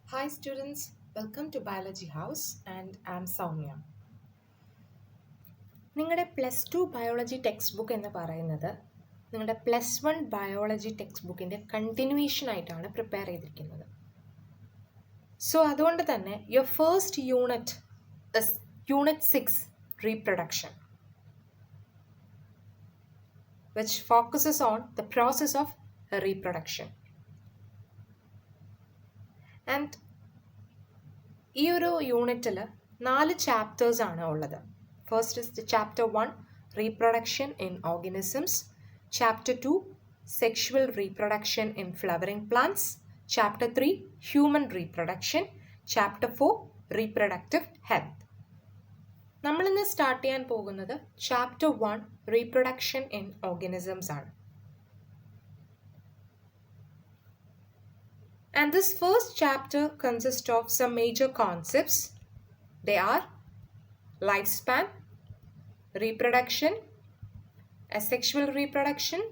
Hi students, welcome to Biology House and I'm Soumya. നിങ്ങളുടെ +2 biology text book എന്ന് പറയുന്നത് നിങ്ങളുടെ +1 ബയോളജി ടെക്സ്റ്റ് ബുക്കിൻ്റെ കണ്ടിന്യൂവേഷൻ ആയിട്ടാണ് പ്രിപ്പയർ ചെയ്തിരിക്കുന്നത്. സോ അതുകൊണ്ട് തന്നെ your first unit is unit 6 reproduction, which focuses on the process of reproduction. And ഈ ഒരു യൂണിറ്റിൽ 4 ചാപ്റ്റേഴ്സ് ആണ് ഉള്ളത്. First is the chapter 1, reproduction in organisms. Chapter 2, sexual reproduction in flowering plants. Chapter 3, human reproduction. Chapter 4, reproductive health. നമ്മളിന്ന് start ചെയ്യാൻ പോകുന്നത് chapter 1, reproduction in organisms ആണ്. And this first chapter consists of some major concepts. They are lifespan, reproduction, asexual reproduction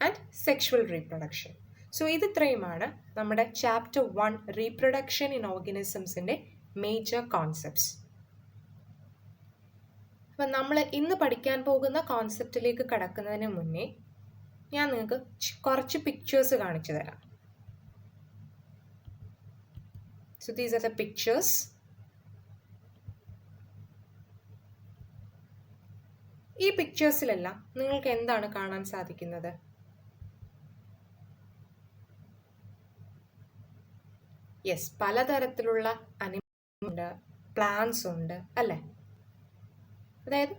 and sexual reproduction. So ഇത് ഇത്രയുമാണ് നമ്മുടെ chapter 1 reproduction in ഓർഗാനിസംസിൻ്റെ major concepts. അപ്പം നമ്മൾ ഇന്ന് പഠിക്കാൻ പോകുന്ന കോൺസെപ്റ്റിലേക്ക് കടക്കുന്നതിന് മുന്നേ ഞാൻ നിങ്ങൾക്ക് കുറച്ച് പിക്ചേഴ്സ് കാണിച്ചു തരാം. So these are the pictures. ഈ പിക്ചേഴ്സിലെല്ലാം നിങ്ങൾക്ക് എന്താണ് കാണാൻ സാധിക്കുന്നത്? യെസ്, പലതരത്തിലുള്ള അനിമൽസ് ഉണ്ട്, പ്ലാന്റ്സ് ഉണ്ട് അല്ലേ? അതായത്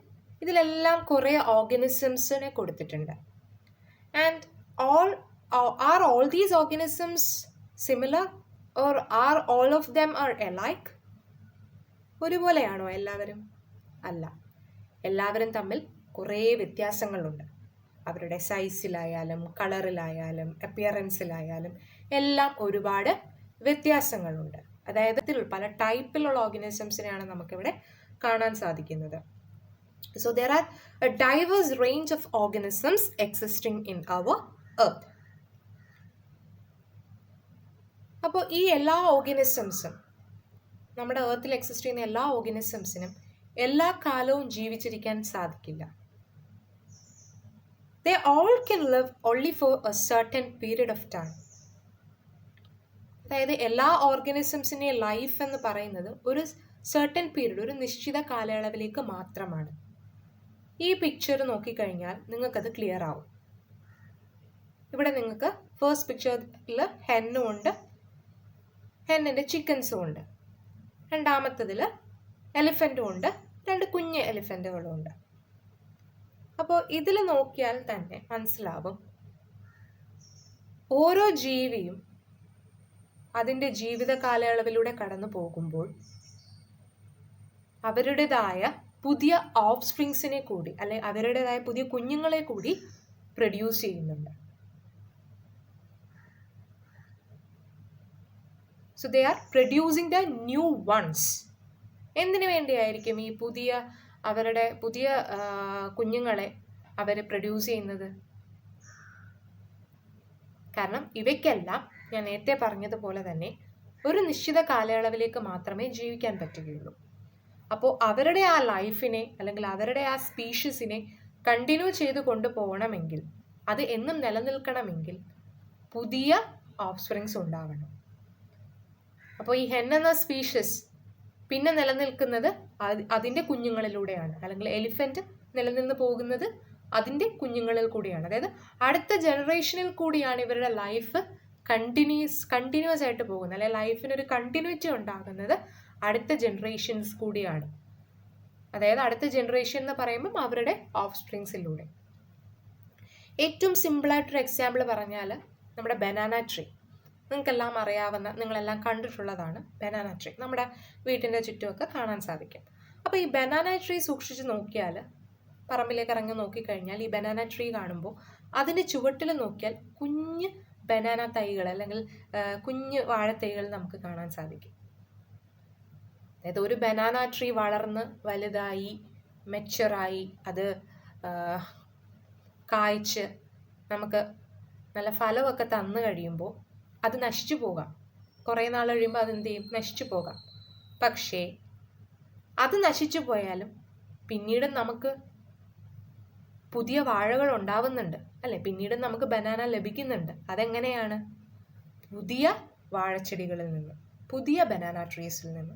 ഇതിലെല്ലാം കുറേ ഓർഗാനിസംസിനെ കൊടുത്തിട്ടുണ്ട്. And are all these organisms similar or are all of them are alike? ഒരുപോലെയാണോ എല്ലാവരും? അല്ല, എല്ലാവരും തമ്മിൽ കുറേ വ്യത്യാസങ്ങളുണ്ട്. അവരുടെ സൈസിലായാലും കളറിലായാലും അപ്പിയറൻസിലായാലും എല്ലാം ഒരുപാട് വ്യത്യാസങ്ങളുണ്ട്. അതായത് പല ടൈപ്പിലുള്ള ഓർഗാനിസംസിനെയാണ് നമുക്കിവിടെ കാണാൻ സാധിക്കുന്നത്. So there are a diverse range of organisms existing in our earth. അപ്പോൾ ഈ എല്ലാ ഓർഗാനിസംസും, നമ്മുടെ എർത്തിൽ എക്സിസ്റ്റ് ചെയ്യുന്ന എല്ലാ ഓർഗാനിസംസിനും എല്ലാ കാലവും ജീവിച്ചിരിക്കാൻ സാധിക്കില്ല. They all can live only for a certain period of time. അതായത് എല്ലാ ഓർഗാനിസംസിൻ്റെ ലൈഫ് എന്ന് പറയുന്നത് ഒരു certain പീരീഡ്, ഒരു നിശ്ചിത കാലയളവിലേക്ക് മാത്രമാണ്. ഈ പിക്ചർ നോക്കിക്കഴിഞ്ഞാൽ നിങ്ങൾക്കത് ക്ലിയർ ആവും. ഇവിടെ നിങ്ങൾക്ക് ഫസ്റ്റ് പിക്ചറിൽ ഹെന്നും ഉണ്ട്, ഹെന്നിൻ്റെ ചിക്കൻസും ഉണ്ട്. രണ്ടാമത്തതിൽ എലിഫൻറ്റും ഉണ്ട്, 2 കുഞ്ഞ് എലിഫൻറ്റുകളും ഉണ്ട്. അപ്പോൾ ഇതിൽ നോക്കിയാൽ തന്നെ മനസ്സിലാവും ഓരോ ജീവിയും അതിൻ്റെ ജീവിത കാലയളവിലൂടെ കടന്നു പോകുമ്പോൾ അവരുടേതായ പുതിയ ഓഫ്സ്പ്രിങ്സിനെ കൂടി, അല്ലെ അവരുടേതായ പുതിയ കുഞ്ഞുങ്ങളെ കൂടി പ്രൊഡ്യൂസ് ചെയ്യുന്നുണ്ട്. So they are producing the new ones. എന്തിനു വേണ്ടിയായിരിക്കും ഈ അവരുടെ പുതിയ കുഞ്ഞുങ്ങളെ അവർ പ്രൊഡ്യൂസ് ചെയ്യുന്നത്? കാരണം ഇവയ്ക്കെല്ലാം ഞാൻ നേരത്തെ പറഞ്ഞതുപോലെ തന്നെ ഒരു നിശ്ചിത കാലയളവിലേക്ക് മാത്രമേ ജീവിക്കാൻ പറ്റുകയുള്ളൂ. അപ്പോൾ അവരുടെ ആ ലൈഫിനെ അല്ലെങ്കിൽ അവരുടെ ആ സ്പീഷീസിനെ കണ്ടിന്യൂ ചെയ്ത് കൊണ്ടുപോകണമെങ്കിൽ, അത് എന്നും നിലനിൽക്കണമെങ്കിൽ പുതിയ ഓഫ്സ്പ്രിങ്സ് ഉണ്ടാവണം. അപ്പോൾ ഈ ഹെൻ എന്ന സ്പീഷീസ് പിന്നെ നിലനിൽക്കുന്നത് അതിൻ്റെ കുഞ്ഞുങ്ങളിലൂടെയാണ്, അല്ലെങ്കിൽ എലിഫൻറ്റ് നിലനിന്ന് പോകുന്നത് അതിൻ്റെ കുഞ്ഞുങ്ങളിൽ കൂടിയാണ്. അതായത് അടുത്ത ജനറേഷനിൽ കൂടിയാണ് ഇവരുടെ ലൈഫ് കണ്ടിന്യൂസ് ആയിട്ട് പോകുന്നത്, അല്ലെങ്കിൽ ലൈഫിനൊരു കണ്ടിന്യൂറ്റി ഉണ്ടാകുന്നത് അടുത്ത ജനറേഷൻസ് കൂടിയാണ്. അതായത് അടുത്ത ജനറേഷൻ എന്ന് പറയുമ്പം അവരുടെ ഓഫ് സ്പ്രിങ്സിലൂടെ. ഏറ്റവും സിമ്പിളായിട്ടൊരു എക്സാമ്പിൾ പറഞ്ഞാൽ നമ്മുടെ ബനാന ട്രീ. നിങ്ങൾക്കെല്ലാം അറിയാവുന്ന, നിങ്ങളെല്ലാം കണ്ടിട്ടുള്ളതാണ് ബനാന ട്രീ. നമ്മുടെ വീട്ടിൻ്റെ ചുറ്റുമൊക്കെ കാണാൻ സാധിക്കും. അപ്പോൾ ഈ ബനാന ട്രീ സൂക്ഷിച്ച് നോക്കിയാൽ, പറമ്പിലേക്ക് ഇറങ്ങി നോക്കിക്കഴിഞ്ഞാൽ ഈ ബനാന ട്രീ കാണുമ്പോൾ അതിൻ്റെ ചുവട്ടിൽ നോക്കിയാൽ കുഞ്ഞ് ബനാന തൈകൾ അല്ലെങ്കിൽ കുഞ്ഞ് വാഴത്തൈകൾ നമുക്ക് കാണാൻ സാധിക്കും. അതായത് ഒരു ബനാന ട്രീ വളർന്ന് വലുതായി മെച്ചുറായി അത് കായ്ച്ച് നമുക്ക് നല്ല ഫലമൊക്കെ തന്നു കഴിയുമ്പോൾ അത് നശിച്ചു പോകാം. കുറേ നാൾ കഴിയുമ്പോൾ അതെന്ത് ചെയ്യും, നശിച്ചു പോകാം. പക്ഷേ അത് നശിച്ചു പോയാലും പിന്നീട് നമുക്ക് പുതിയ വാഴകൾ ഉണ്ടാവുന്നുണ്ട് അല്ലെ, പിന്നീട് നമുക്ക് ബനാന ലഭിക്കുന്നുണ്ട്. അതെങ്ങനെയാണ്? പുതിയ വാഴച്ചെടികളിൽ നിന്ന്, പുതിയ ബനാന ട്രീസിൽ നിന്ന്.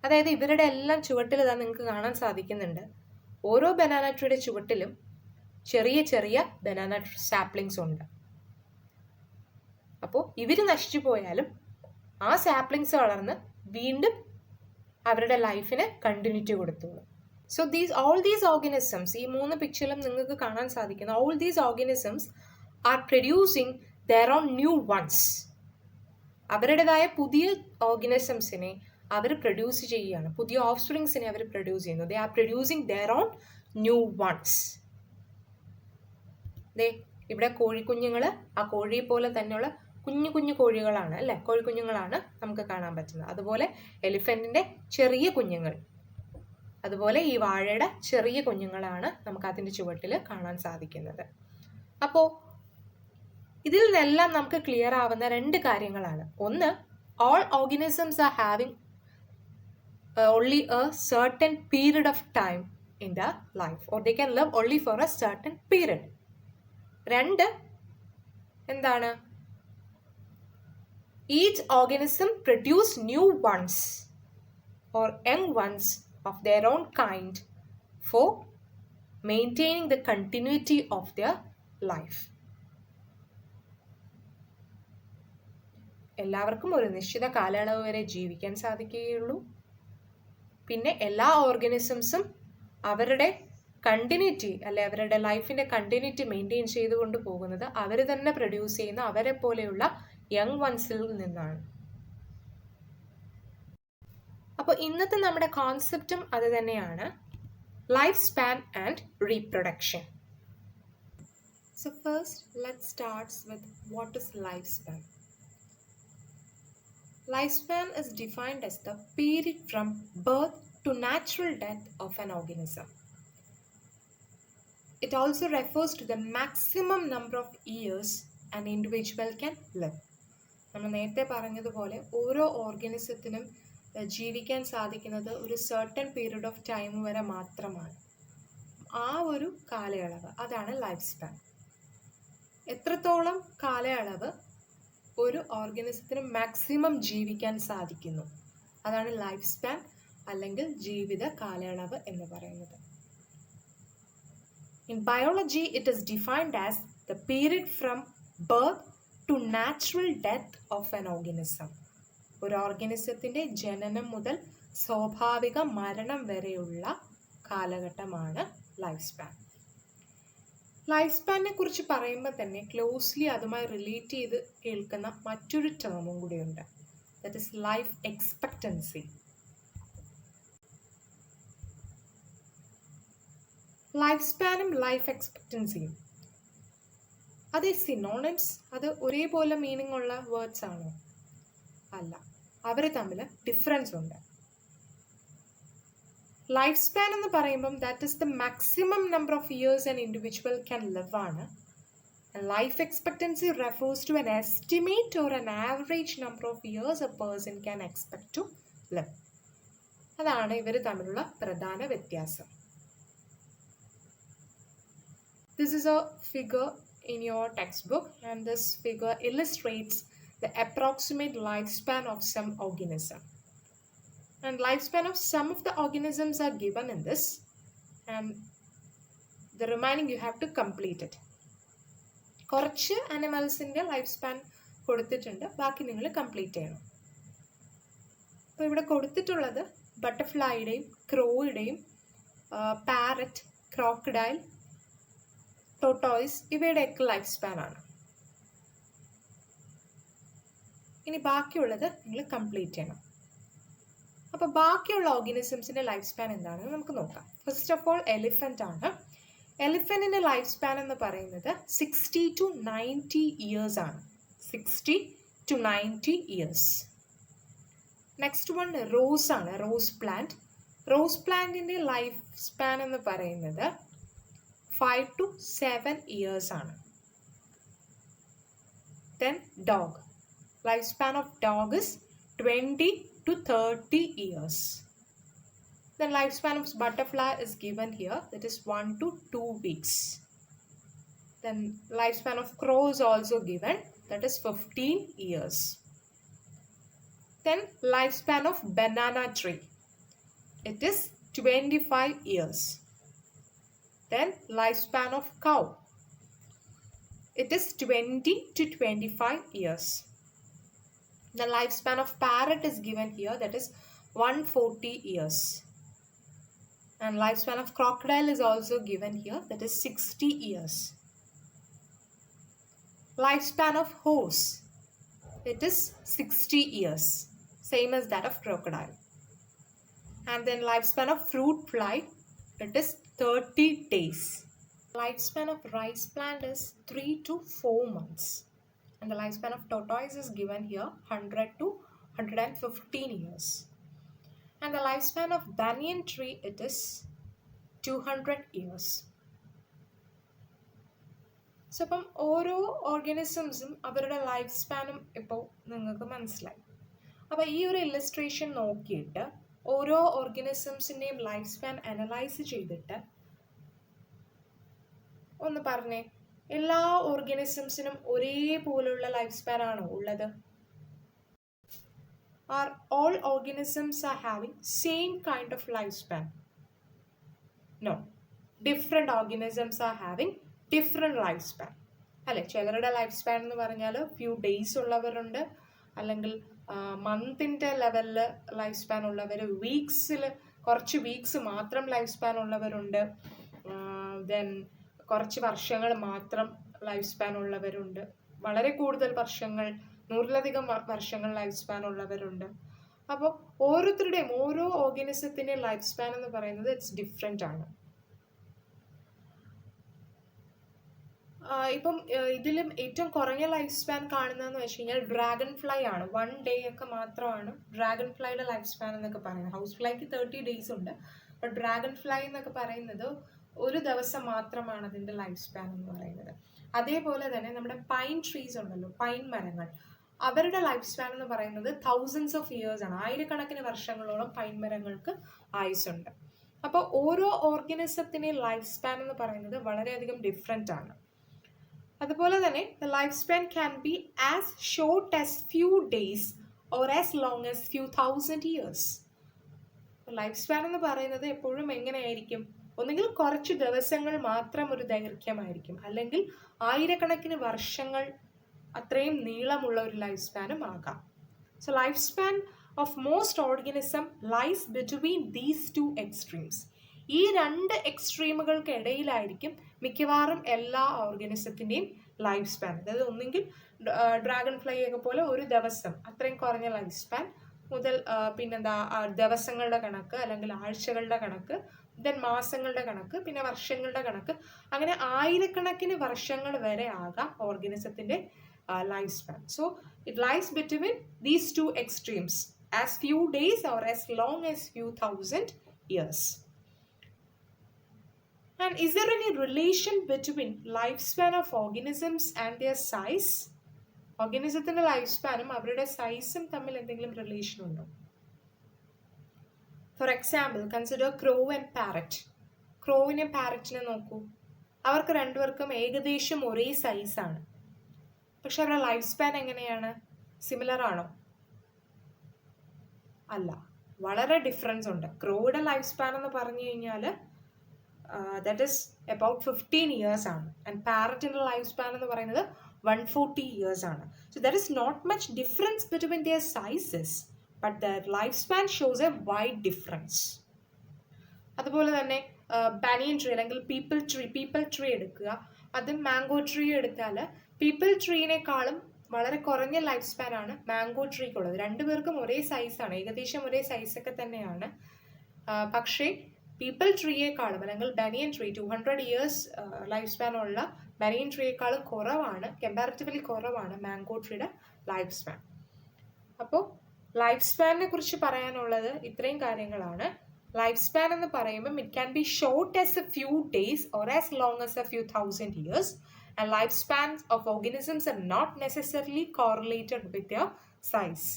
അതായത് ഇവരുടെ എല്ലാം ചുവട്ടിൽ ഇതാ നിങ്ങൾക്ക് കാണാൻ സാധിക്കുന്നുണ്ട്, ഓരോ ബനാന ട്രീയുടെ ചുവട്ടിലും ചെറിയ ചെറിയ ബനാന സാപ്ലിങ്സ് ഉണ്ട്. അപ്പോൾ ഇവർ നശിച്ചു പോയാലും ആ സാപ്ലിങ്സ് വളർന്ന് വീണ്ടും അവരുടെ ലൈഫിന് കണ്ടിന്യൂറ്റി കൊടുത്തോളും. സോ all these organisms, ഈ 3 പിക്ചറിലും നിങ്ങൾക്ക് കാണാൻ സാധിക്കുന്ന all these organisms are producing their own new ones. അവരുടേതായ പുതിയ ഓർഗനിസംസിനെ അവർ പ്രൊഡ്യൂസ് ചെയ്യുകയാണ്, പുതിയ ഓഫ്സ്പ്രിങ്സിനെ അവർ പ്രൊഡ്യൂസ് ചെയ്യുന്നു. They are producing their own new ones. ദേ ഇവിടെ കോഴിക്കുഞ്ഞുങ്ങൾ, ആ കോഴിയെ പോലെ തന്നെയുള്ള കുഞ്ഞു കുഞ്ഞു കോഴികളാണ് അല്ലെ, കോഴിക്കുഞ്ഞുങ്ങളാണ് നമുക്ക് കാണാൻ പറ്റുന്നത്. അതുപോലെ എലിഫന്റിന്റെ ചെറിയ കുഞ്ഞുങ്ങൾ, അതുപോലെ ഈ വാഴയുടെ ചെറിയ കുഞ്ഞുങ്ങളാണ് നമുക്ക് അതിൻ്റെ ചുവട്ടിൽ കാണാൻ സാധിക്കുന്നത്. അപ്പോൾ ഇതിൽ നിന്നെല്ലാം നമുക്ക് ക്ലിയർ ആവുന്ന 2 കാര്യങ്ങളാണ്. ഒന്ന്, all organisms are having only a certain period of time in their life, or they can live only for a certain period. 2, എന്താണ്? Each organism produce new ones or young ones of their own kind for maintaining the continuity of their life. എല്ലാവർക്കും ഒരു നിശ്ചിത കാലയളവ് വരെ ജീവിക്കാൻ സാധിക്കുകയുള്ളൂ. പിന്നെ എല്ലാ ഓർഗനിസംസും അവരുടെ കണ്ടിന്യൂറ്റി അല്ലെ അവരുടെ ലൈഫിൻ്റെ കണ്ടിന്യൂറ്റി മെയിൻറ്റെയിൻ ചെയ്തുകൊണ്ട് പോകുന്നത് അവർ തന്നെ പ്രൊഡ്യൂസ് ചെയ്യുന്ന അവരെ പോലെയുള്ള യങ് വൺസിൽ നിന്നാണ്. അപ്പോൾ ഇന്നത്തെ നമ്മുടെ കോൺസെപ്റ്റും അത് തന്നെയാണ്, life span and reproduction. So first let's starts with what is life span. Lifespan is defined as the period from birth to natural death of an organism. It also refers to the maximum number of years an individual can live. നമ്മൾ നേരത്തെ പറഞ്ഞതുപോലെ ഓരോ ഓർഗനിസത്തിനും ജീവിക്കാൻ സാധിക്കുന്നത് ഒരു certain period of time വരെ മാത്രമാണ്. ആ ഒരു കാലയളവ്, അതാണ് ലൈഫ് സ്പാൻ. എത്രത്തോളം കാലയളവ് ഒരു ഓർഗനിസത്തിന് മാക്സിമം ജീവിക്കാൻ സാധിക്കുന്നു, അതാണ് ലൈഫ് സ്പാൻ അല്ലെങ്കിൽ ജീവിത കാലയളവ് എന്ന് പറയുന്നത്. In biology it is defined as the period from birth to natural death of an organism. ഒരു ഓർഗനിസത്തിൻ്റെ ജനനം മുതൽ സ്വാഭാവിക മരണം വരെയുള്ള കാലഘട്ടമാണ് ലൈഫ് സ്പാൻ. ലൈഫ് സ്പാനിനെ കുറിച്ച് പറയുമ്പോൾ തന്നെ ക്ലോസ്ലി അതുമായി റിലേറ്റ് ചെയ്ത് കേൾക്കുന്ന മറ്റൊരു ടേമും കൂടിയുണ്ട്, that is life expectancy. Life സ്പാനും ലൈഫ് എക്സ്പെക്റ്റൻസിയും അത് സിനോണിംസ്, അത് ഒരേപോലെ മീനിങ് ഉള്ള വേർഡ്സ് ആണോ? അല്ല, അവർ തമ്മിൽ ഡിഫറൻസ് ഉണ്ട്. ലൈഫ് സ്പാൻ എന്ന് പറയുമ്പം that is the maximum number of years an individual can live ആണ്. Life expectancy refers to an estimate or an average number of years a person can expect to live. അതാണ് ഇവർ തമ്മിലുള്ള പ്രധാന വ്യത്യാസം. This is a figure in your textbook and this figure illustrates the approximate lifespan of some organism. And lifespan of some of the organisms are given in this, and the remaining you have to complete it. കുറച്ച് ആനിമൽസിൻ്റെ life span കൊടുത്തിട്ടുണ്ട്, ബാക്കി നിങ്ങൾ complete ചെയ്യണം. അപ്പോൾ ഇവിടെ കൊടുത്തിട്ടുള്ളത് ബട്ടർഫ്ലൈയുടെയും ക്രോയുടെയും പാരറ്റ്, ക്രോക്കഡൈൽ, ടോട്ടോയ്സ് ഇവയുടെയൊക്കെ ലൈഫ് സ്പാൻ ആണ്. ഇനി ബാക്കിയുള്ളത് നിങ്ങൾ കംപ്ലീറ്റ് ചെയ്യണം. അപ്പോൾ ബാക്കിയുള്ള ഓർഗനിസംസിൻ്റെ ലൈഫ് സ്പാൻ എന്താണെന്ന് നമുക്ക് നോക്കാം. ഫസ്റ്റ് ഓഫ് ഓൾ എലിഫൻ്റ് ആണ്. എലിഫൻറ്റിൻ്റെ ലൈഫ് സ്പാൻ എന്ന് പറയുന്നത് 60 to 90 ഇയേഴ്സ് ആണ്. 60 to 90 years. Next one rose ആണ്, റോസ് പ്ലാന്റ്. റോസ് പ്ലാന്റിൻ്റെ ലൈഫ് സ്പാൻ എന്ന് പറയുന്നത് 5 to 7 ഇയേഴ്സ് ആണ്. Then dog, lifespan of dog is 20 to 30 years. The lifespan of butterfly is given here, that is 1 to 2 weeks. Then lifespan of crow is also given, that is 15 years. Then lifespan of banana tree, it is 25 years. Then lifespan of cow, it is 20 to 25 years. The lifespan of parrot is given here, that is 140 years. And lifespan of crocodile is also given here, that is 60 years. Lifespan of horse, it is 60 years, same as that of crocodile. And then lifespan of fruit fly, it is 30 days. Lifespan of rice plant is 3 to 4 months. And the lifespan of tortoise is given here, 100 to 115 years. And the lifespan of banyan tree, it is 200 years. So അപ്പം ഓരോ ഓർഗാനിസംസും അവരുടെ life സ്പാനും ഇപ്പോൾ നിങ്ങൾക്ക് മനസ്സിലായി. അപ്പോൾ ഈ ഒരു illustration നോക്കിയിട്ട് ഓരോ ഓർഗാനിസംസിൻ്റെയും ലൈഫ് സ്പാൻ അനലൈസ് ചെയ്തിട്ട് ഒന്ന് പറഞ്ഞേ, എല്ലാ ഓർഗാനിസംസിനും ഒരേപോലുള്ള ലൈഫ് സ്പാൻ ആണോ ഉള്ളത്? Are all organisms are having same kind of lifespan? No. Different organisms are having different lifespan. അല്ലെ, ചിലരുടെ ലൈഫ് സ്പാൻ എന്ന് പറഞ്ഞാൽ ഫ്യൂ ഡേയ്സ് ഉള്ളവരുണ്ട്, അല്ലെങ്കിൽ മന്തിൻ്റെ ലെവലിൽ ലൈഫ് സ്പാൻ ഉള്ളവർ, വീക്സിൽ കുറച്ച് വീക്സ് മാത്രം ലൈഫ് സ്പാൻ ഉള്ളവരുണ്ട്, ദെൻ കുറച്ച് വർഷങ്ങൾ മാത്രം ലൈഫ് സ്പാൻ ഉള്ളവരുണ്ട്, വളരെ കൂടുതൽ വർഷങ്ങൾ, 100-ലധികം വർഷങ്ങൾ ലൈഫ് സ്പാൻ ഉള്ളവരുണ്ട്. അപ്പോൾ ഓരോരുത്തരുടെയും ഓരോ ഓർഗാനിസത്തിൻ്റെയും ലൈഫ് സ്പാൻ എന്ന് പറയുന്നത് ഇറ്റ്സ് ഡിഫറെൻ്റ് ആണ്. ഇപ്പം ഇതിലും ഏറ്റവും കുറഞ്ഞ ലൈഫ് സ്പാൻ കാണുന്നതെന്ന് വെച്ച് കഴിഞ്ഞാൽ ഡ്രാഗൺ ഫ്ലൈ ആണ്. 1 ഡേ ഒക്കെ മാത്രമാണ് ഡ്രാഗൺ ഫ്ലൈയുടെ ലൈഫ് സ്പാൻ എന്നൊക്കെ പറയുന്നത്. ഹൗസ് ഫ്ലൈക്ക് 30 ഡേയ്സ് ഉണ്ട്, ബട്ട് ഡ്രാഗൺ ഫ്ലൈ എന്നൊക്കെ പറയുന്നത് ഒരു ദിവസം മാത്രമാണ് അതിൻ്റെ ലൈഫ് സ്പാൻ എന്ന് പറയുന്നത്. അതേപോലെ തന്നെ നമ്മുടെ പൈൻ ട്രീസ് ഉണ്ടല്ലോ, പൈൻ മരങ്ങൾ, അവരുടെ ലൈഫ് സ്പാൻ എന്ന് പറയുന്നത് thousands of years ആണ്. ആയിരക്കണക്കിന് വർഷങ്ങളോളം പൈൻ മരങ്ങൾക്ക് ആയുസുണ്ട്. അപ്പോൾ ഓരോ ഓർഗാനിസത്തിൻ്റെയും ലൈഫ് സ്പാൻ എന്ന് പറയുന്നത് വളരെയധികം ഡിഫറെൻ്റ് ആണ്. അതുപോലെ തന്നെ the lifespan can be as short as few days or as long as few thousand years. Life span എന്ന് പറയുന്നത് എപ്പോഴും എങ്ങനെയായിരിക്കും? ഒന്നുകിൽ കുറച്ച് ദിവസങ്ങൾ മാത്രം ഒരു ദൈർഘ്യമായിരിക്കും, അല്ലെങ്കിൽ ആയിരക്കണക്കിന് വർഷങ്ങൾ അത്രയും നീളമുള്ള ഒരു ലൈഫ് സ്പാനും ആകാം. So life span of most organism lies between these two extremes. ഈ രണ്ട് എക്സ്ട്രീമുകൾക്ക് ഇടയിലായിരിക്കും മിക്കവാറും എല്ലാ ഓർഗാനിസത്തിൻ്റെയും ലൈഫ് സ്പാൻ. അതായത് ഒന്നെങ്കിൽ ഡ്രാഗൺ ഫ്ലൈ ഒക്കെ പോലെ ഒരു ദിവസം അത്രയും കുറഞ്ഞ ലൈഫ് സ്പാൻ മുതൽ പിന്നെന്താ ദിവസങ്ങളുടെ കണക്ക്, അല്ലെങ്കിൽ ആഴ്ചകളുടെ കണക്ക്, ദെൻ മാസങ്ങളുടെ കണക്ക്, പിന്നെ വർഷങ്ങളുടെ കണക്ക്, അങ്ങനെ ആയിരക്കണക്കിന് വർഷങ്ങൾ വരെ ആകാം ഓർഗാനിസത്തിൻ്റെ life span. So it lies between these two extremes, as few days or as long as few thousand years. And is there any relation between lifespan of organisms and their size? ഓർഗാനിസത്തിൻ്റെ life സ്പാനും അവരുടെ സൈസും തമ്മിൽ എന്തെങ്കിലും relation ഉണ്ടോ? For example consider crow and parrot. ക്രോവിനെ പാരറ്റിനെ നോക്കൂ, അവർക്ക് രണ്ടുപേർക്കും ഏകദേശം ഒരേ സൈസാണ്. പക്ഷെ അവരുടെ ലൈഫ് സ്പാൻ എങ്ങനെയാണ്? സിമിലർ ആണോ? അല്ല, വളരെ ഡിഫറൻസ് ഉണ്ട്. ക്രോയുടെ ലൈഫ് സ്പാൻ എന്ന് പറഞ്ഞു കഴിഞ്ഞാൽ that is about 15 years ആണ്, ആൻഡ് പാരറ്റിൻ്റെ ലൈഫ് സ്പാൻ എന്ന് പറയുന്നത് 140 years ആണ്. So there is not much difference between their sizes, but their lifespan shows a wide difference. അതുപോലെ തന്നെ ബാനിയൻ ട്രീ അല്ലെങ്കിൽ പീപ്പിൾ ട്രീ എടുക്കുക, അത് മാംഗോ ട്രീ എടുത്താൽ പീപ്പിൾ ട്രീനേക്കാളും വളരെ കുറഞ്ഞ ലൈഫ് സ്പാൻ ആണ് മാംഗോ ട്രീക്കുള്ളത്. രണ്ടുപേർക്കും ഒരേ സൈസാണ്, ഏകദേശം ഒരേ സൈസൊക്കെ തന്നെയാണ്. പക്ഷേ പീപ്പിൾ ട്രീയേക്കാളും അല്ലെങ്കിൽ ബനിയൻ ട്രീ 200 years ലൈഫ് സ്പാൻ ഉള്ള ബനിയൻ ട്രീയേക്കാളും കുറവാണ്, കമ്പാരിറ്റീവ്ലി കുറവാണ് മാംഗോ ട്രീയുടെ ലൈഫ് സ്പാൻ. അപ്പോൾ ലൈഫ് സ്പാനിനെ കുറിച്ച് പറയാനുള്ളത് ഇത്രയും കാര്യങ്ങളാണ്. ലൈഫ് സ്പാൻ എന്ന് പറയുമ്പം it can be short as A few days or as long as A few thousand years. And lifespans of organisms are not necessarily correlated with their size.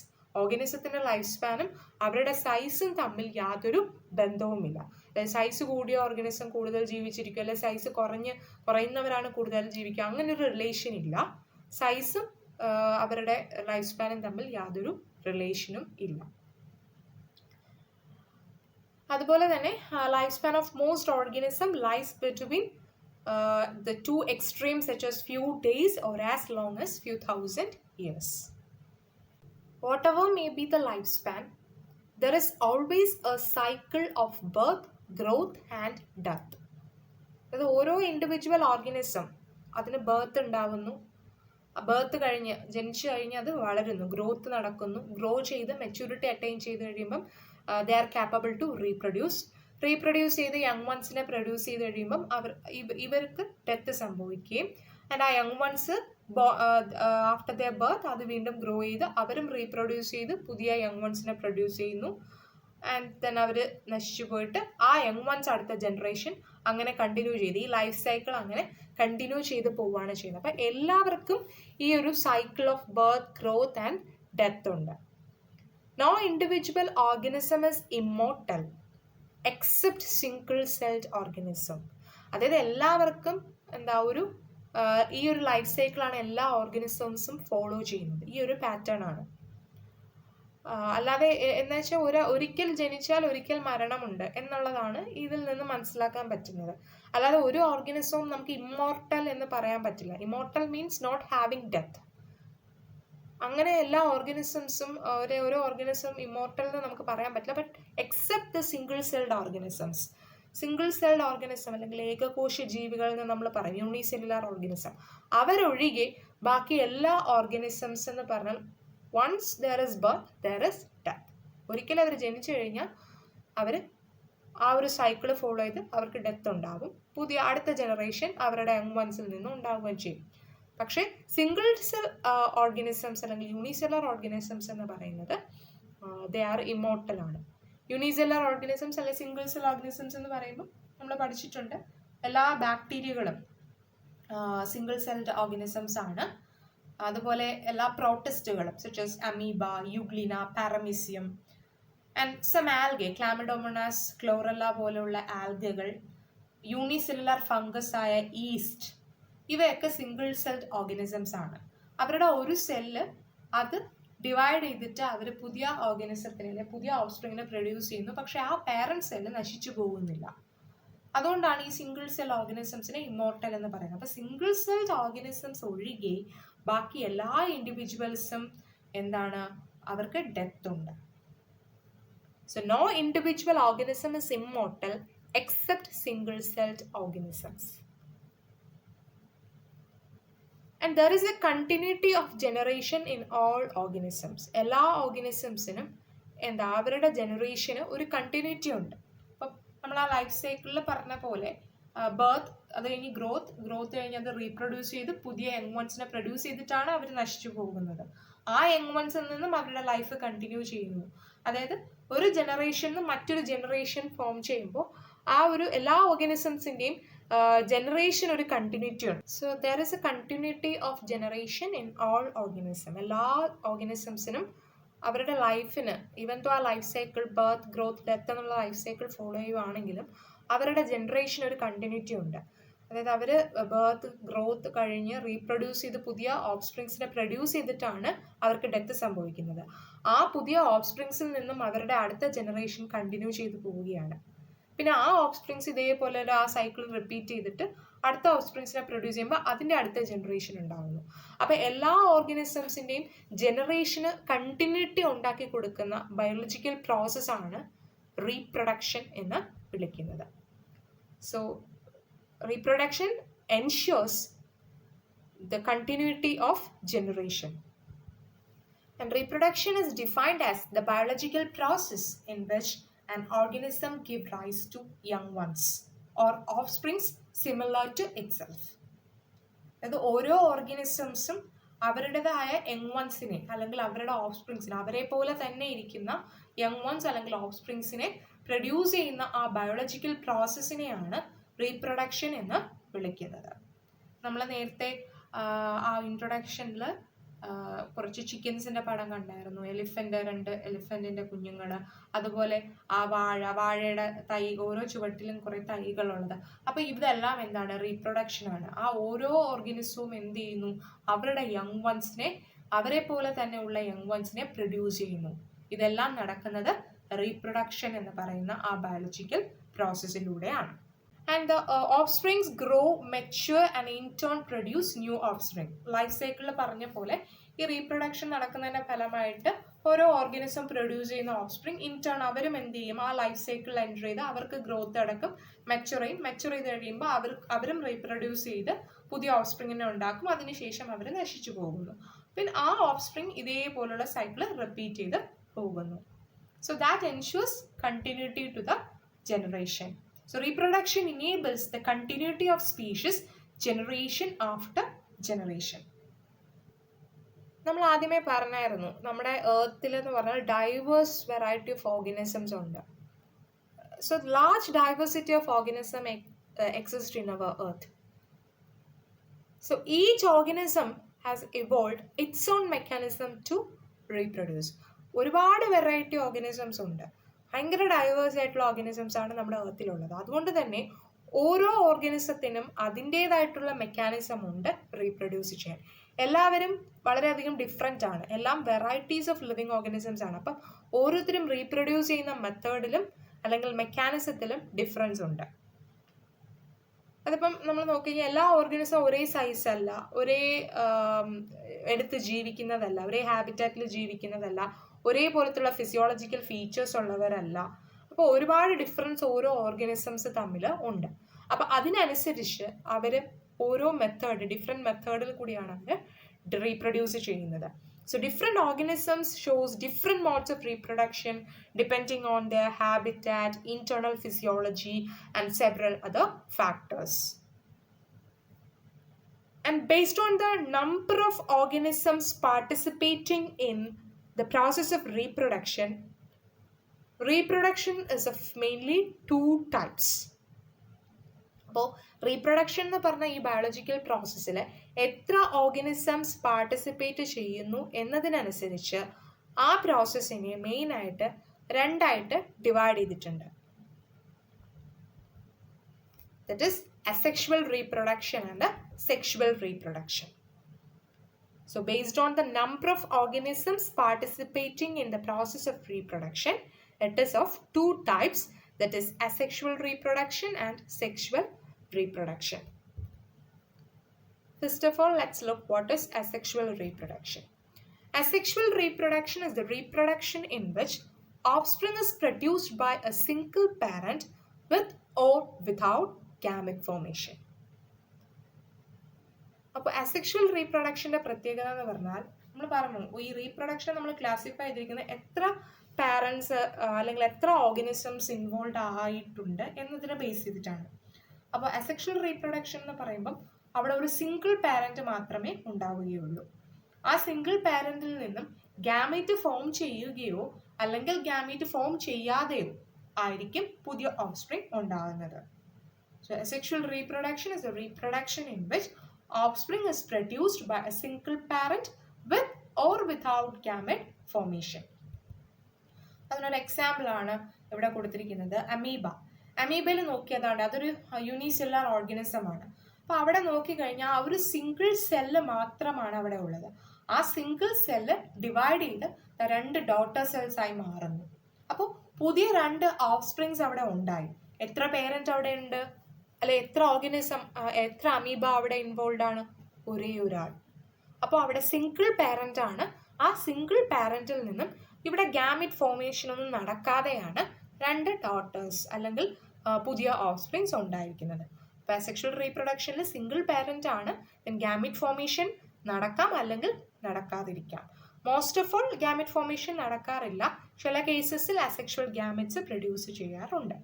ഓർഗനിസത്തിൻ്റെ life സ്പാനും അവരുടെ സൈസും തമ്മിൽ യാതൊരു ബന്ധവുമില്ല. സൈസ് കൂടിയ ഓർഗനിസം കൂടുതൽ ജീവിച്ചിരിക്കും, അല്ലെങ്കിൽ സൈസ് കുറയുന്നവരാണ് കൂടുതൽ ജീവിക്കുക, അങ്ങനെ ഒരു റിലേഷൻ ഇല്ല. സൈസും അവരുടെ ലൈഫ് സ്പാനും തമ്മിൽ യാതൊരു റിലേഷനും ഇല്ല. അതുപോലെ തന്നെ life span of most organism lies between the two extremes, such as few days or as long as few thousand years. Whatever may be the lifespan, there is always a cycle of birth, growth and death. അത് ഓരോ individual organism അതിന് birth ഉണ്ടാവുന്നു, birth ജനിച്ചു കഴിഞ്ഞ് അത് വളരുന്നു, growth നടക്കുന്നു, grow ചെയ്ത് മെച്യൂരിറ്റി അറ്റൈൻ ചെയ്ത് കഴിയുമ്പം they are capable to reproduce ചെയ്ത് യങ് വൺസിനെ പ്രൊഡ്യൂസ് ചെയ്ത് കഴിയുമ്പം ഇവർക്ക് ഡെത്ത് സംഭവിക്കുകയും ആൻഡ് ആ young ones after there birth അത് വീണ്ടും ഗ്രോ ചെയ്ത് അവരും റീപ്രൊഡ്യൂസ് ചെയ്ത് പുതിയ യങ് വൺസിനെ പ്രൊഡ്യൂസ് ചെയ്യുന്നു. ആൻഡ് ദെൻ അവർ നശിച്ചു പോയിട്ട് ആ യങ് വൺസ് അടുത്ത ജനറേഷൻ അങ്ങനെ കണ്ടിന്യൂ ചെയ്ത് ഈ ലൈഫ് സൈക്കിൾ അങ്ങനെ കണ്ടിന്യൂ ചെയ്ത് പോവുകയാണ് ചെയ്യുന്നത്. അപ്പം എല്ലാവർക്കും ഈ ഒരു cycle of birth, growth and death ഉണ്ട്. No individual organism is immortal except single celled organism. അതായത് എല്ലാവർക്കും ഈ ഒരു ലൈഫ് സൈക്കിളാണ് എല്ലാ ഓർഗനിസംസും ഫോളോ ചെയ്യുന്നത്, ഈ ഒരു പാറ്റേൺ ആണ്. അല്ലാതെ എന്ന് വെച്ചാൽ ഒരിക്കൽ ജനിച്ചാൽ ഒരിക്കൽ മരണമുണ്ട് എന്നുള്ളതാണ് ഇതിൽ നിന്ന് മനസ്സിലാക്കാൻ പറ്റുന്നത്. അല്ലാതെ ഒരു ഓർഗനിസവും നമുക്ക് ഇമ്മോർട്ടൽ എന്ന് പറയാൻ പറ്റില്ല. Immortal means not having death. അങ്ങനെ എല്ലാ ഓർഗനിസംസും ഓരോ ഓർഗനിസം ഇമ്മോർട്ടൽ എന്ന് നമുക്ക് പറയാൻ പറ്റില്ല. But except the single celled organisms, single celled organism അല്ലെങ്കിൽ ഏകകോശ ജീവികൾ എന്ന് നമ്മൾ പറയും, യൂണിസെല്ലുലാർ ഓർഗനിസം, അവരൊഴികെ ബാക്കി എല്ലാ ഓർഗനിസംസ് എന്ന് പറഞ്ഞാൽ once there is birth there is death. ഒരിക്കലും അവർ ജനിച്ചു കഴിഞ്ഞാൽ അവർ ആ ഒരു സൈക്കിൾ ഫോളോ ചെയ്ത് അവർക്ക് ഡെത്ത് ഉണ്ടാവും, പുതിയ അടുത്ത ജനറേഷൻ അവരുടെ യങ് വൺസിൽ നിന്നും ഉണ്ടാവുകയും ചെയ്യും. പക്ഷേ സിംഗിൾ സെൽ ഓർഗനിസംസ് അല്ലെങ്കിൽ യൂണിസെല്ലർ ഓർഗനിസംസ് എന്ന് പറയുന്നത് ദേ ആർ ഇമ്മോർട്ടൽ ആണ്. യൂണിസെല്ലർ ഓർഗനിസംസ് അല്ലെങ്കിൽ സിംഗിൾ സെൽ ഓർഗനിസംസ് എന്ന് പറയുമ്പോൾ നമ്മൾ പഠിച്ചിട്ടുണ്ട് എല്ലാ ബാക്ടീരിയകളും സിംഗിൾ സെൽഡ് ഓർഗനിസംസ് ആണ്. അതുപോലെ എല്ലാ പ്രോട്ടിസ്റ്റുകളും such as amoeba, euglena, paramecium and some algae, chlamydomonas, chlorella പോലുള്ള ആൽഗകൾ, യൂണിസെല്ലുലാർ ഫംഗസ് ആയ ഈസ്റ്റ്, ഇവയൊക്കെ സിംഗിൾ സെൽഡ് ഓർഗനിസംസ് ആണ്. അവരുടെ ഒരു സെല്ല് അത് ഡിവൈഡ് ചെയ്തിട്ട് അവർ പുതിയ ഓർഗനിസത്തിനെ പുതിയ ഓഫ്സ്പ്രിങ്ങിനെ പ്രൊഡ്യൂസ് ചെയ്യുന്നു. പക്ഷെ ആ പാരന്റ് സെല്ല് നശിച്ചു പോകുന്നില്ല. അതുകൊണ്ടാണ് ഈ സിംഗിൾ സെൽ ഓർഗനിസംസിനെ ഇമ്മോർട്ടൽ എന്ന് പറയുന്നത്. അപ്പോൾ സിംഗിൾ സെൽഡ് ഓർഗനിസംസ് ഒഴികെ ബാക്കി എല്ലാ ഇൻഡിവിജ്വൽസും അവർക്ക് ഡെത്ത് ഉണ്ട്. So no individual organism is immortal except single celled organisms. And there is a continuity of generation in all organisms. എല്ലാ ഓർഗനിസംസിനും അവരുടെ ജനറേഷന് ഒരു കണ്ടിന്യൂറ്റി ഉണ്ട്. അപ്പം നമ്മൾ ആ ലൈഫ് സൈക്കിളിൽ പറഞ്ഞ പോലെ ബർത്ത്, അത് കഴിഞ്ഞ് ഗ്രോത്ത് കഴിഞ്ഞ് അത് റീപ്രൊഡ്യൂസ് ചെയ്ത് പുതിയ യങ് വൺസിനെ പ്രൊഡ്യൂസ് ചെയ്തിട്ടാണ് അവർ നശിച്ചു പോകുന്നത്. ആ യങ് വൺസിൽ നിന്നും അവരുടെ ലൈഫ് കണ്ടിന്യൂ ചെയ്യുന്നു. അതായത് ഒരു ജനറേഷനിൽ മറ്റൊരു ജനറേഷൻ ഫോം ചെയ്യുമ്പോൾ ആ ഒരു എല്ലാ ഓർഗനിസംസിൻ്റെയും ജനറേഷൻ ഒരു കണ്ടിന്യൂറ്റി ഉണ്ട്. So there is A continuity of generation in all organism. എല്ലാ ഓർഗനിസംസിനും അവരുടെ ലൈഫിന് ഈവൻ ദോ ആ life cycle birth, growth, death എന്നുള്ള ലൈഫ് സൈക്കിൾ ഫോളോ ചെയ്യുവാണെങ്കിലും അവരുടെ ജനറേഷൻ ഒരു കണ്ടിന്യൂറ്റി ഉണ്ട്. അതായത് അവർ ബർത്ത്, ഗ്രോത്ത് കഴിഞ്ഞ് റീപ്രൊഡ്യൂസ് ചെയ്ത് പുതിയ ഓഫ്സ്പ്രിങ്സിനെ പ്രൊഡ്യൂസ് ചെയ്തിട്ടാണ് അവർക്ക് ഡെത്ത് സംഭവിക്കുന്നത്. ആ പുതിയ ഓഫ്സ്പ്രിങ്സിൽ നിന്നും അവരുടെ അടുത്ത ജനറേഷൻ കണ്ടിന്യൂ ചെയ്ത് പോവുകയാണ്. പിന്നെ ആ ഓഫ്സ്പ്രിങ്സ് ഇതേപോലെ ആ സൈക്കിൾ റിപ്പീറ്റ് ചെയ്തിട്ട് അടുത്ത ഓഫ്സ്പ്രിങ്സിനെ പ്രൊഡ്യൂസ് ചെയ്യുമ്പോൾ അതിൻ്റെ അടുത്ത ജനറേഷൻ ഉണ്ടാകുന്നു. അപ്പോൾ എല്ലാ ഓർഗനിസംസിൻ്റെയും ജനറേഷന് കണ്ടിന്യൂറ്റി ഉണ്ടാക്കി കൊടുക്കുന്ന ബയോളജിക്കൽ പ്രോസസ്സാണ് റീപ്രൊഡക്ഷൻ എന്ന് വിളിക്കുന്നത്. So reproduction ensures the continuity of generation. And reproduction is defined as the biological process in which an organism gives rise to young ones or offsprings similar to itself. അത് ഓരോ ഓർഗനിസംസും അവരുടേതായ young വൺസിനെ അല്ലെങ്കിൽ അവരുടെ ഓഫ്സ്പ്രിങ്സിനെ, അവരെ പോലെ തന്നെ ഇരിക്കുന്ന യങ് വൺസ് അല്ലെങ്കിൽ ഓഫ്സ്പ്രിങ്സിനെ പ്രൊഡ്യൂസ് ചെയ്യുന്ന ആ ബയോളജിക്കൽ പ്രോസസ്സിനെയാണ് റീപ്രൊഡക്ഷൻ എന്ന് വിളിക്കുന്നത്. നമ്മൾ നേരത്തെ ആ ഇൻട്രൊഡക്ഷനിൽ കുറച്ച് ചിക്കൻസിന്റെ പടം കണ്ടായിരുന്നു. രണ്ട് എലിഫന്റിന്റെ കുഞ്ഞുങ്ങൾ, അതുപോലെ ആ വാഴയുടെ തൈ, ഓരോ ചുവട്ടിലും കുറെ തൈകളുള്ളത്. അപ്പൊ ഇതെല്ലാം എന്താണ്? റീപ്രൊഡക്ഷൻ ആണ്. ആ ഓരോ ഓർഗാനിസവും എന്ത് ചെയ്യുന്നു? അവരുടെ യങ് വൺസിനെ, അവരെ പോലെ തന്നെ ഉള്ള യങ് വൺസിനെ പ്രൊഡ്യൂസ് ചെയ്യുന്നു. ഇതെല്ലാം നടക്കുന്നത് റീപ്രൊഡക്ഷൻ എന്ന് പറയുന്ന ആ biological പ്രോസസ്സിലൂടെയാണ്. And the offsprings grow, mature and in turn produce new offspring. Life സൈക്കിളിൽ പറഞ്ഞ പോലെ ഈ റീപ്രൊഡക്ഷൻ നടക്കുന്നതിന്റെ ഫലമായിട്ട് ഓരോ ഓർഗാനിസം പ്രൊഡ്യൂസ് ചെയ്യുന്ന ഓഫ്സ്പ്രിങ് ഇൻ ടേൺ അവരും എന്ത് ചെയ്യും? ആ ലൈഫ് സൈക്കിളിൽ എൻ്റർ ചെയ്ത് അവർക്ക് ഗ്രോത്ത് അടക്കം മെച്ചുർ ചെയ്ത് കഴിയുമ്പോൾ അവരും റീപ്രൊഡ്യൂസ് ചെയ്ത് പുതിയ ഓഫ്സ്പ്രിങ്ങിനെ ഉണ്ടാക്കും. അതിനുശേഷം അവർ നശിച്ചു പോകുന്നു. പിന്നെ ആ ഓഫ്സ്പ്രിങ് ഇതേപോലുള്ള സൈക്കിൾ റിപ്പീറ്റ് ചെയ്ത് പോകുന്നു. So that ensures continuity to the generation. So reproduction enables the continuity of species generation after generation. നമ്മൾ ആദ്യമേ പറഞ്ഞായിരുന്നു, നമ്മുടെ എർത്തിൽ എന്ന് പറഞ്ഞാൽ ഡൈവേഴ്സ് വെറൈറ്റി ഓഫ് ഓർഗാനിസംസ് ഉണ്ട്. So large diversity of organism exist in our earth. So each organism has evolved its own mechanism to reproduce. ഒരുപാട് variety organisms ഉണ്ട്. ഭയങ്കര ഡൈവേഴ്സ് ആയിട്ടുള്ള ഓർഗാനിസംസ് ആണ് നമ്മുടെ എർത്തിലുള്ളത്. അതുകൊണ്ട് തന്നെ ഓരോ ഓർഗാനിസത്തിനും അതിൻ്റേതായിട്ടുള്ള മെക്കാനിസം ഉണ്ട് റീപ്രൊഡ്യൂസ് ചെയ്യാൻ. എല്ലാവരും വളരെയധികം ഡിഫറെൻ്റ് ആണ്. എല്ലാം വെറൈറ്റീസ് ഓഫ് ലിവിങ് ഓർഗാനിസംസ് ആണ്. അപ്പം ഓരോരുത്തരും റീപ്രൊഡ്യൂസ് ചെയ്യുന്ന മെത്തേഡിലും അല്ലെങ്കിൽ മെക്കാനിസത്തിലും ഡിഫറൻസ് ഉണ്ട്. അതിപ്പം നമ്മൾ നോക്കിക്കഴിഞ്ഞാൽ എല്ലാ ഓർഗാനിസം ഒരേ സൈസ് അല്ല, ഒരേ എടുത്ത് ജീവിക്കുന്നതല്ല, ഒരേ ഹാബിറ്റാറ്റിൽ ജീവിക്കുന്നതല്ല, ഒരേപോലത്തുള്ള ഫിസിയോളജിക്കൽ ഫീച്ചേഴ്സ് ഉള്ളവരല്ല. അപ്പോൾ ഒരുപാട് ഡിഫറൻസ് ഓരോ ഓർഗാനിസംസ് തമ്മിൽ ഉണ്ട്. അപ്പം അതിനനുസരിച്ച് അവർ ഓരോ ഡിഫറെൻറ്റ് മെത്തേഡിൽ കൂടിയാണ് അവർ റീപ്രൊഡ്യൂസ് ചെയ്യുന്നത്. So different organisms shows different modes of reproduction depending on their habitat, internal physiology and several other factors. And based on the number of organisms participating in the process of reproduction is of mainly two types. അപ്പോൾ reproduction എന്ന് പറഞ്ഞ ഈ biological പ്രോസസ്സിൽ എത്ര organisms participate ചെയ്യുന്നു എന്നതിനനുസരിച്ച് ആ പ്രോസസ്സിനെ മെയിനായിട്ട് രണ്ടായിട്ട് ഡിവൈഡ് ചെയ്തിട്ടുണ്ട്. That is asexual reproduction and sexual reproduction. So based on the number of organisms participating in the process of reproduction, it is of two types, that is asexual reproduction and sexual reproduction. First of all, let's look what is asexual reproduction. Asexual reproduction is the reproduction in which offspring is produced by a single parent with or without gamete formation. അപ്പോൾ asexual റീപ്രൊഡക്ഷൻ്റെ പ്രത്യേകത എന്ന് പറഞ്ഞാൽ, നമ്മൾ പറഞ്ഞു ഈ reproduction നമ്മൾ classify ചെയ്തിരിക്കുന്നത് എത്ര പാരൻസ് അല്ലെങ്കിൽ എത്ര ഓർഗാനിസംസ് ഇൻവോൾവ് ആയിട്ടുണ്ട് എന്നതിനെ ബേസ് ചെയ്തിട്ടാണ്. അപ്പോൾ അസെക്ഷുവൽ റീപ്രൊഡക്ഷൻ എന്ന് പറയുമ്പം അവിടെ ഒരു സിംഗിൾ പാരന്റ് മാത്രമേ ഉണ്ടാവുകയുള്ളൂ. ആ സിംഗിൾ പാരന്റിൽ നിന്നും ഗാമീറ്റ് ഫോം ചെയ്യുകയോ അല്ലെങ്കിൽ ഗാമീറ്റ് ഫോം ചെയ്യാതെയോ ആയിരിക്കും പുതിയ ഓഫ്സ്പ്രിങ് ഉണ്ടാകുന്നത്. So asexual reproduction is A reproduction in which offspring is produced by a single parent with or without gamete formation. അതിനൊരു എക്സാമ്പിൾ ആണ് ഇവിടെ കൊടുത്തിരിക്കുന്നത് അമീബ. അമീബയിൽ നോക്കിയതാണ്, അതൊരു യൂണിസെല്ലുലാർ ഓർഗാനിസം ആണ്. അപ്പോൾ അവിടെ നോക്കിക്കഴിഞ്ഞാൽ ആ ഒരു സിംഗിൾ സെല്ല് മാത്രമാണ് അവിടെ ഉള്ളത്. ആ സിംഗിൾ സെല്ല് ഡിവൈഡ് ചെയ്ത് രണ്ട് ഡോട്ടർ സെൽസ് ആയി മാറുന്നു. അപ്പോൾ പുതിയ രണ്ട് ഓഫ്സ്പ്രിങ്സ് അവിടെ ഉണ്ടായി. എത്ര പേരന്റ് അവിടെ ഉണ്ട്, അല്ലെ എത്ര ഓർഗാനിസം, എത്ര അമീബ അവിടെ ഇൻവോൾവ് ആണ്? ഒരേ ഒരാൾ. അപ്പോൾ അവിടെ സിംഗിൾ പാരന്റ് ആണ്. ആ സിംഗിൾ പാരന്റിൽ നിന്നും ഇവിടെ ഗാമിറ്റ് ഫോർമേഷൻ ഒന്നും നടക്കാതെയാണ് രണ്ട് ഡോട്ടേഴ്സ് അല്ലെങ്കിൽ പുതിയ ഓഫ്സ്പ്രിങ്സ് ഉണ്ടായിരിക്കുന്നത്. അപ്പോൾ അസെക്ഷുവൽ റീപ്രൊഡക്ഷനിൽ സിംഗിൾ പാരന്റ് ആണ്. ഗാമിറ്റ് ഫോർമേഷൻ നടക്കാം അല്ലെങ്കിൽ നടക്കാതിരിക്കാം. Most of all gamete formation നടക്കാറില്ല. ചില കേസസിൽ അസെക്ഷുവൽ ഗാമിറ്റ്സ് പ്രൊഡ്യൂസ് ചെയ്യാറുണ്ട്.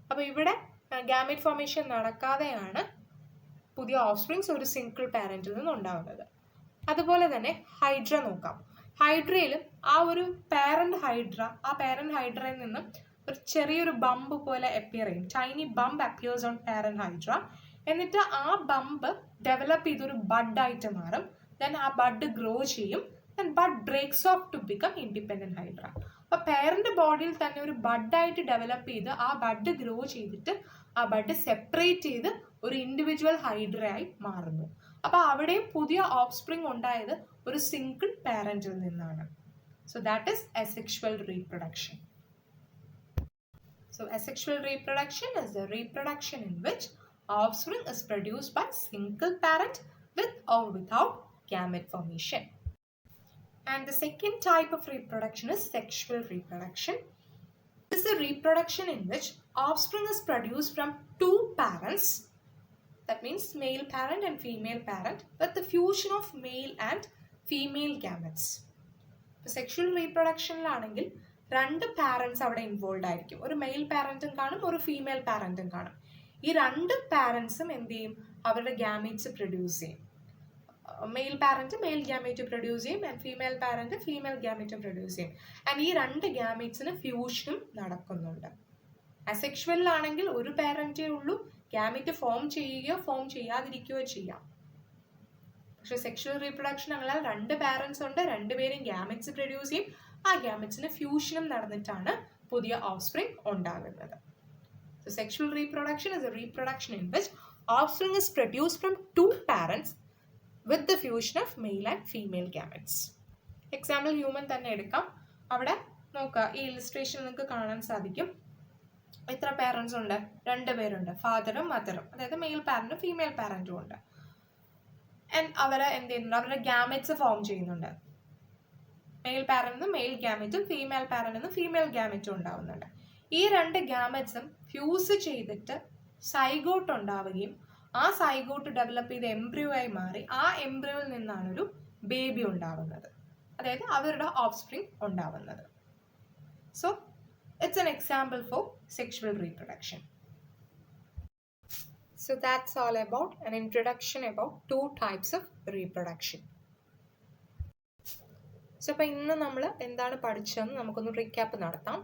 അപ്പോൾ ഇവിടെ ഗാമീറ്റ് ഫോർമേഷൻ നടക്കാതെയാണ് പുതിയ ഓഫ്സ്പ്രിങ്സ് ഒരു സിംഗിൾ പാരന്റിൽ നിന്ന് ഉണ്ടാകുന്നത്. അതുപോലെ തന്നെ ഹൈഡ്ര നോക്കാം. ഹൈഡ്രയിലും ആ ഒരു പാരന്റ് ഹൈഡ്രയിൽ നിന്നും ഒരു ചെറിയൊരു ബംബ് പോലെ അപ്പിയർ ചെയ്യും. Tiny bump appears on parent hydra. എന്നിട്ട് ആ ബമ്പ് ഡെവലപ്പ് ചെയ്തൊരു ബഡായിട്ട് മാറും. ദെൻ ആ ബഡ് ഗ്രോ ചെയ്യും. Then bud breaks off to become independent hydra. അപ്പോൾ പേരന്റ് ബോഡിയിൽ തന്നെ ഒരു ബഡായിട്ട് ഡെവലപ്പ് ചെയ്ത് ആ ബഡ് ഗ്രോ ചെയ്തിട്ട് ആ ബഡ് സെപ്പറേറ്റ് ചെയ്ത് ഒരു ഇൻഡിവിജ്വൽ ഹൈഡ്രയായി മാറുന്നു. അപ്പോൾ അവിടെയും പുതിയ ഓഫ്സ്പ്രിങ് ഉണ്ടായത് ഒരു സിംഗിൾ പാരന്റിൽ നിന്നാണ്. So that is asexual reproduction. So asexual reproduction is the reproduction in which offspring is produced by single parent with or without gamete formation. And the second type of reproduction is sexual reproduction. This is a reproduction in which offspring is produced from two parents. That means male parent and female parent with the fusion of male and female gametes. Sexual റീപ്രൊഡക്ഷനിലാണെങ്കിൽ രണ്ട് parents അവിടെ involve ആയിരിക്കും. ഒരു mail പാരന്റും കാണും, ഒരു female പാരന്റും കാണും. ഈ രണ്ട് പാരൻസും എന്ത് ചെയ്യും? അവരുടെ ഗാമീറ്റ്സ് പ്രൊഡ്യൂസ് ചെയ്യും. Male parent male gamete produce ചെയ്യും and female parent female gamete produce ചെയ്യും. ആൻഡ് ഈ രണ്ട് ഗാമീറ്റ്സിന് ഫ്യൂഷനും നടക്കുന്നുണ്ട്. അസെക്ഷുവലിലാണെങ്കിൽ ഒരു പാരന്റേ ഉള്ളൂ, ഗാമീറ്റ് ഫോം ചെയ്യുകയോ ഫോം ചെയ്യാതിരിക്കുകയോ ചെയ്യാം. പക്ഷെ സെക്ഷൽ റീപ്രൊഡക്ഷൻ അങ്ങനെ രണ്ട് പാരന്റ്സ് ഉണ്ട്, രണ്ടുപേരും ഗാമറ്റ്സ് പ്രൊഡ്യൂസ് ചെയ്യും. ആ ഗാമറ്റ്സിന് ഫ്യൂഷനും നടന്നിട്ടാണ് പുതിയ ഓഫ്സ്പ്രിങ് ഉണ്ടാകുന്നത്. So sexual reproduction is a reproduction in which offspring is produced from two parents with the fusion of male and female gametes. Example human തന്നെ എടുക്കാം. അവിടെ നോക്കുക, ഈ ഇലിസ്ട്രേഷൻ നിങ്ങൾക്ക് കാണാൻ സാധിക്കും. എത്ര പാരന്റ്സ് ഉണ്ട്? രണ്ട് പേരുണ്ട്, ഫാദറും മദറും. അതായത് മെയിൽ പാരന്റും ഫീമെയിൽ പാരന്റും ഉണ്ട്. അവരെ എന്ത് ചെയ്യുന്നുണ്ട്? അവരുടെ ഗാമറ്റ്സ് ഫോം ചെയ്യുന്നുണ്ട്. മെയിൽ പാരന്റിനും മെയിൽ ഗാമറ്റും ഫീമെയിൽ പാരന്റിനും ഫീമെയിൽ ഗാമറ്റും ഉണ്ടാവുന്നുണ്ട്. ഈ രണ്ട് ഗാമറ്റ്സും ഫ്യൂസ് ചെയ്തിട്ട് സൈഗോട്ട് ഉണ്ടാവുകയും ആ സൈഗോട്ട് ഡെവലപ്പ് ചെയ്ത് എംബ്രിയോ ആയി മാറി ആ എംബ്രിയോയിൽ നിന്നാണ് ഒരു ബേബി ഉണ്ടാവുന്നത്. അതായത് അവരുടെ ഓഫ്സ്പ്രിങ് ഉണ്ടാവുന്നത്. So it's an example for sexual reproduction. So that's all about an introduction about two types of reproduction. So അപ്പോൾ ഇന്ന് നമ്മൾ എന്താണ് പഠിച്ചതെന്ന് നമുക്കൊന്ന് റീക്യാപ്പ് നടത്താം.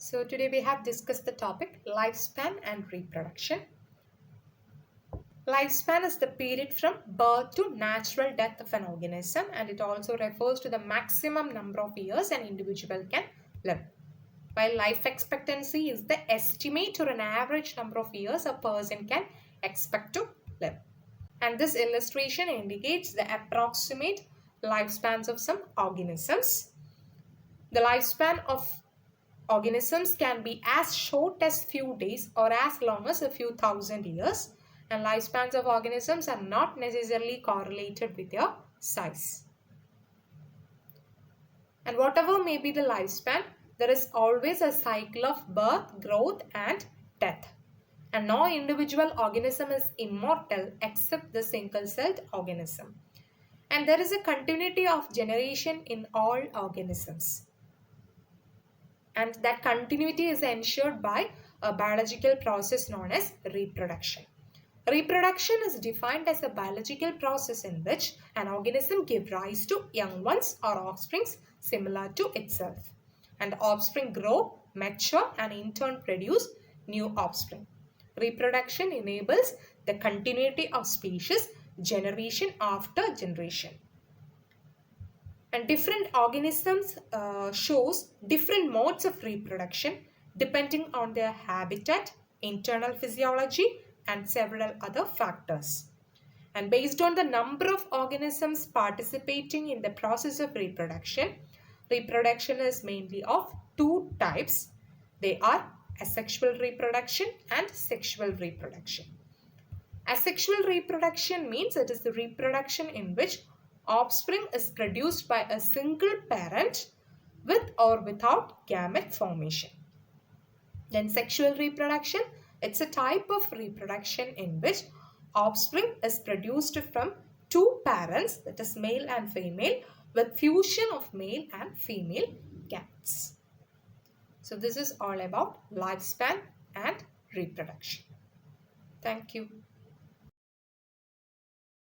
So today we have discussed the topic lifespan and reproduction. Lifespan is the period from birth to natural death of an organism, and it also refers to the maximum number of years an individual can live. While life expectancy is the estimate or an average number of years a person can expect to live. And this illustration indicates the approximate lifespans of some organisms. The lifespan of organisms can be as short as few days or as long as a few thousand years, and lifespans of organisms are not necessarily correlated with their size. And whatever may be the lifespan, there is always a cycle of birth, growth and death. And no individual organism is immortal except the single-celled organism. And there is a continuity of generation in all organisms. And that continuity is ensured by a biological process known as reproduction. Reproduction is defined as a biological process in which an organism gives rise to young ones or offsprings similar to itself. And the offspring grow, mature and in turn produce new offspring. Reproduction enables the continuity of species generation after generation. And different organisms shows different modes of reproduction depending on their habitat, internal physiology and several other factors. And based on the number of organisms participating in the process of reproduction, reproduction is mainly of two types. They are asexual reproduction and sexual reproduction. Asexual reproduction means it is the reproduction in which offspring is produced by a single parent with or without gamete formation. Then sexual reproduction, it's a type of reproduction in which offspring is produced from two parents, that is male and female, with fusion of male and female gametes. So this is all about lifespan and reproduction. Thank you.